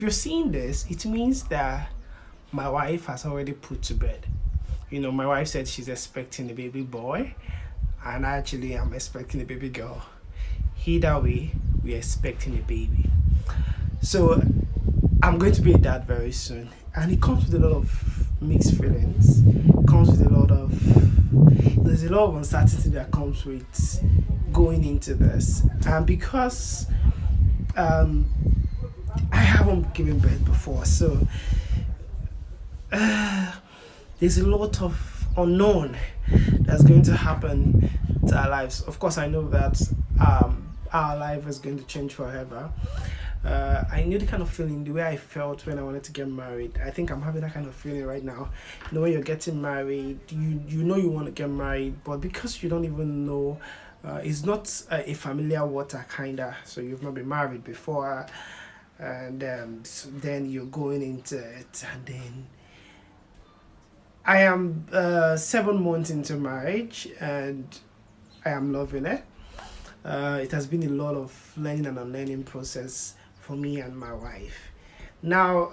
you're seeing this, it means that my wife has already put to bed. My wife said she's expecting a baby boy, and actually, I'm expecting a baby girl. Either way, we're expecting a baby. So, I'm going to be a dad very soon, and it comes with a lot of mixed feelings. It comes with a lot of there's a lot of uncertainty that comes with going into this, and because um, I haven't given birth before, so there's a lot of unknown that's going to happen to our lives. Of course, I know that our life is going to change forever. I knew the kind of feeling, the way I felt when I wanted to get married. I think I'm having that kind of feeling right now. When you're getting married, you know you want to get married, but because you don't even know, it's not a familiar water kinda. So you've not been married before, and so then you're going into it, and then I am 7 months into marriage, and I am loving it. It has been a lot of learning and unlearning process for me and my wife. Now,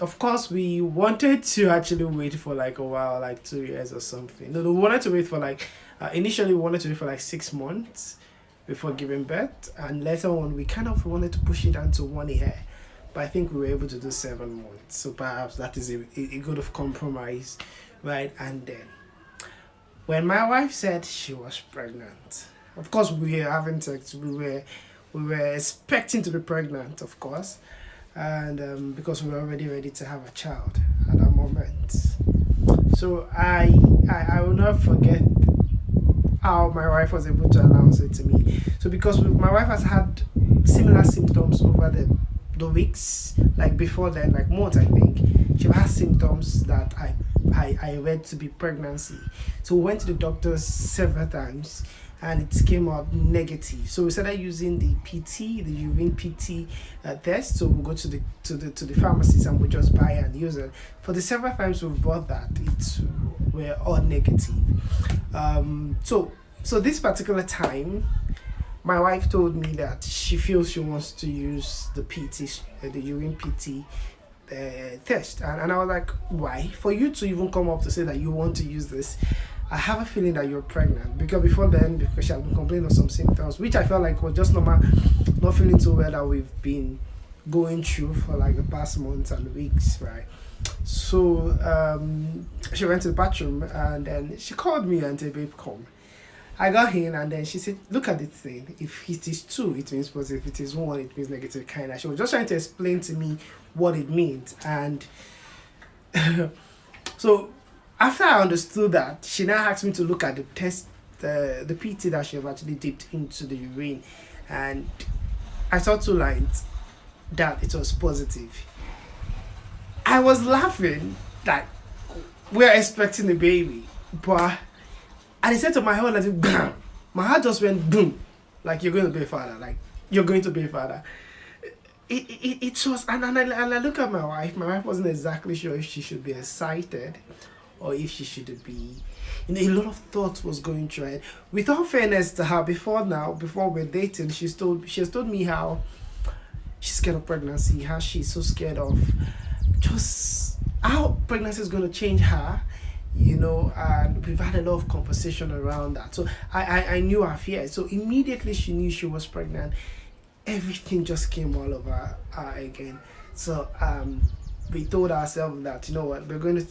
of course, we wanted to actually wait for like a while, like 2 years or something. No, we wanted to wait for like, initially, we wanted to wait for like 6 months before giving birth, and later on, we kind of wanted to push it down to 1 year. But I think we were able to do 7 months, so perhaps that is a good of compromise, right? And then, when my wife said she was pregnant, of course, we were having sex. We were expecting to be pregnant, of course, and because we were already ready to have a child at that moment. So I will not forget how my wife was able to announce it to me. So because my wife has had similar symptoms over the weeks, like before then, like months, I think. She has symptoms that I read to be pregnancy. So we went to the doctors several times, and it came out negative. So we started using the PT, the urine PT test. So we go to the pharmacies, and we just buy and use it. For the several times we bought that, it were all negative. So this particular time, my wife told me that she feels she wants to use the PT, the urine PT test, and I was like, why? For you to even come up to say that you want to use this, I have a feeling that you're pregnant. Because before then, because she had been complaining of some symptoms, which I felt like was just normal, not feeling too well that we've been going through for like the past months and weeks, right? So she went to the bathroom, and then she called me and said, babe, come. I got in, and then she said, look at this thing. If it is two, it means positive. If it is one, it means negative, kind of. She was just trying to explain to me what it means. And so after I understood that, she now asked me to look at the test, the PT that she have actually dipped into the urine. And I saw 2 lines that it was positive. I was laughing, like, we're expecting a baby. But and he said to my heart, like, bam. My heart just went boom. Like, you're going to be a father. Like, you're going to be a father. It was, and I look at my wife. My wife wasn't exactly sure if she should be excited or if she should be. A lot of thoughts was going through it. With all fairness to her, before we're dating, she has told me how she's scared of pregnancy, how she's so scared of just how pregnancy is going to change her, and we've had a lot of conversation around that. So I knew her fear. So immediately she knew she was pregnant, everything just came all over her again. So we told ourselves that, you know what, we're going to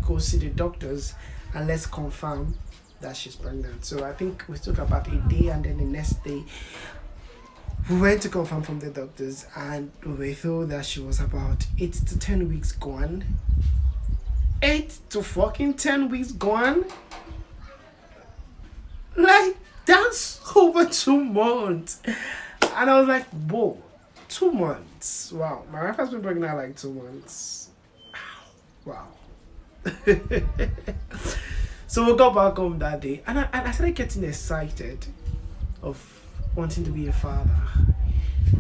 go see the doctors and let's confirm that she's pregnant. So I think we took about a day, and then the next day we went to confirm from the doctors, and we thought that she was about 8 to 10 weeks gone. 8 to fucking 10 weeks gone? Like, that's over 2 months. And I was like, whoa, 2 months. Wow. My wife has been pregnant like 2 months. Wow. So we got back home that day, and I started getting excited of wanting to be a father.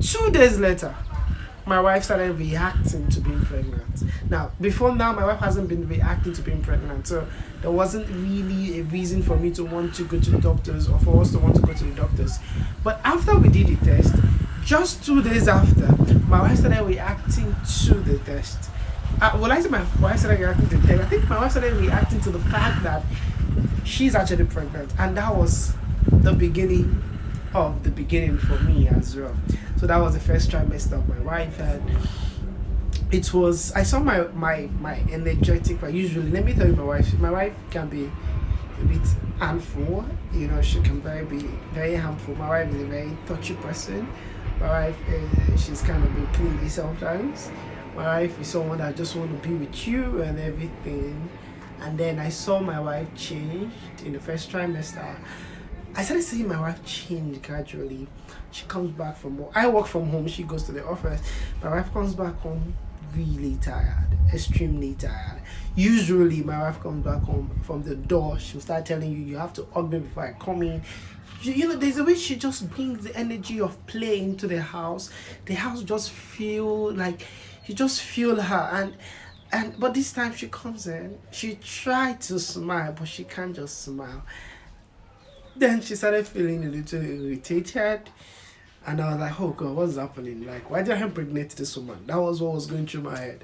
2 days later, my wife started reacting to being pregnant. Now, before now, my wife hasn't been reacting to being pregnant, so there wasn't really a reason for me to want to go to the doctors or for us to want to go to the doctors. But after we did the test, Just 2 days after, my wife started reacting to the test. Well, I say my wife started reacting to the test. I think my wife started reacting to the fact that she's actually pregnant, and that was the beginning of the beginning for me as well. So that was the first trimester of my wife, and it was, I saw my energetic. But usually, let me tell you, my wife can be a bit handful. You know, she can be very harmful. My wife is a very touchy person. My wife, she's kind of been clingy sometimes. My wife is someone that just want to be with you and everything. And then I saw my wife change in the first trimester. I started seeing my wife change gradually. She comes back from work. I work from home. She goes to the office. My wife comes back home really tired, extremely tired. Usually, my wife comes back home from the door. She'll start telling you, you have to hug me before I come in. You know, there's a way she just brings the energy of play into the house. The house just feel like you just feel her. And but this time she comes in, she tried to smile, but she can't just smile. Then she started feeling a little irritated. And I was like, oh God, what's happening? Like, why did I impregnate this woman? That was what was going through my head.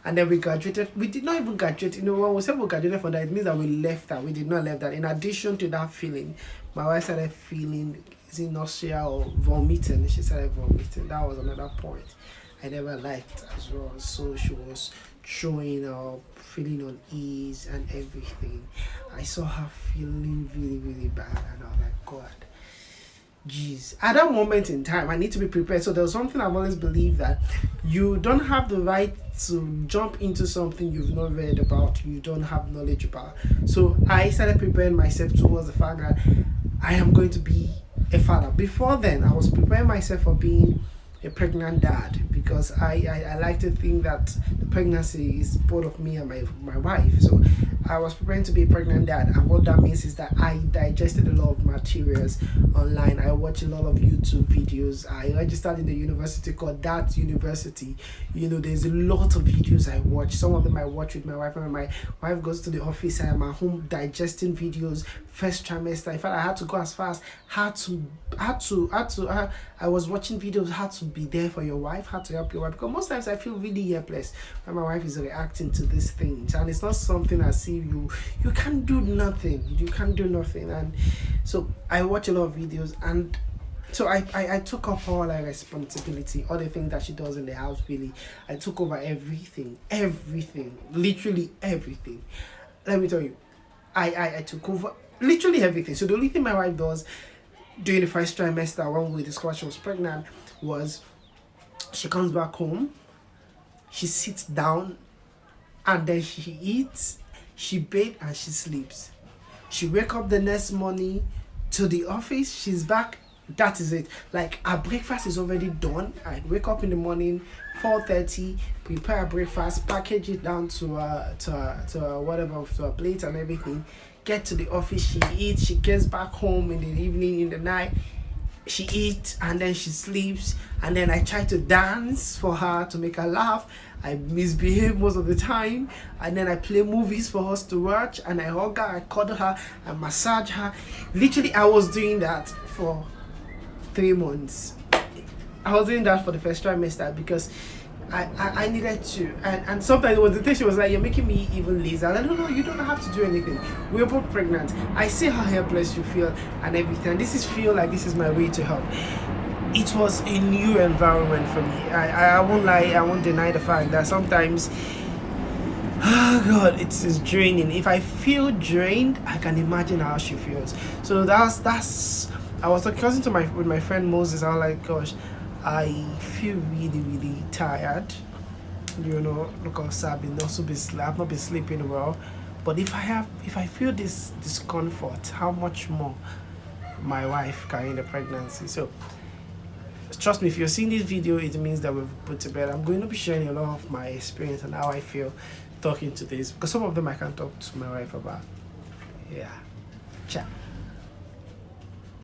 And then we graduated. We did not even graduate. You know, when we said we graduated from that, it means that we left that. We did not leave that. In addition to that feeling, my wife started feeling, is it nausea or vomiting? She started vomiting. That was another point I never liked as well. So she was throwing up, feeling unease and everything. I saw her feeling really, really bad. And I was like, God. Jeez, at that moment in time, I need to be prepared. So there's something I've always believed, that you don't have the right to jump into something you've not read about, you don't have knowledge about. So I started preparing myself towards the fact that I am going to be a father. Before then, I was preparing myself for being a pregnant dad, because I like to think that the pregnancy is both of me and my wife. So I was preparing to be a pregnant dad, and what that means is that I digested a lot of materials online. I watched a lot of YouTube videos. I registered in the university called That University. You know, there's a lot of videos I watch. Some of them I watch with my wife, and my wife goes to the office. I am at home digesting videos. First trimester, in fact, I had to go as far as I was watching videos how to be there for your wife, how to help your wife, because most times I feel really helpless when my wife is reacting to these things, and it's not something I see you can't do nothing, and so I watch a lot of videos, and so I took up all her responsibility, all the things that she does in the house. Really, I took over everything, literally everything. Let me tell you, I took over literally everything. So the only thing my wife does during the first trimester, when we discovered she was pregnant, was she comes back home, she sits down, and then she eats, she bathes, and she sleeps. She wake up the next morning to the office, she's back. That is it. Like, our breakfast is already done. I wake up in the morning, 4:30, prepare a breakfast, package it down to whatever, to a plate and everything. Get to the office, she eats, she gets back home in the evening, in the night, she eats, and then she sleeps. And then I try to dance for her to make her laugh. I misbehave most of the time, and then I play movies for us to watch, and I hug her, I cuddle her, I massage her. Literally, I was doing that for 3 months. I was doing that for the first trimester because I needed to, and sometimes it was the thing. She was like, you're making me even lazy. And I don't know, you don't have to do anything. We're both pregnant. I see how helpless you feel and everything. This is my way to help. It was a new environment for me. I won't lie, I won't deny the fact that sometimes, oh God, it's draining. If I feel drained, I can imagine how she feels. So that's I was discussing with my friend Moses. I was like, gosh, I feel really, really tired. You know, because I've not been sleeping well. But if I feel this discomfort, how much more my wife carrying the pregnancy? So trust me, if you're seeing this video, it means that we've put to bed. I'm going to be sharing a lot of my experience and how I feel talking to this, because some of them I can talk to my wife about. Yeah. Ciao.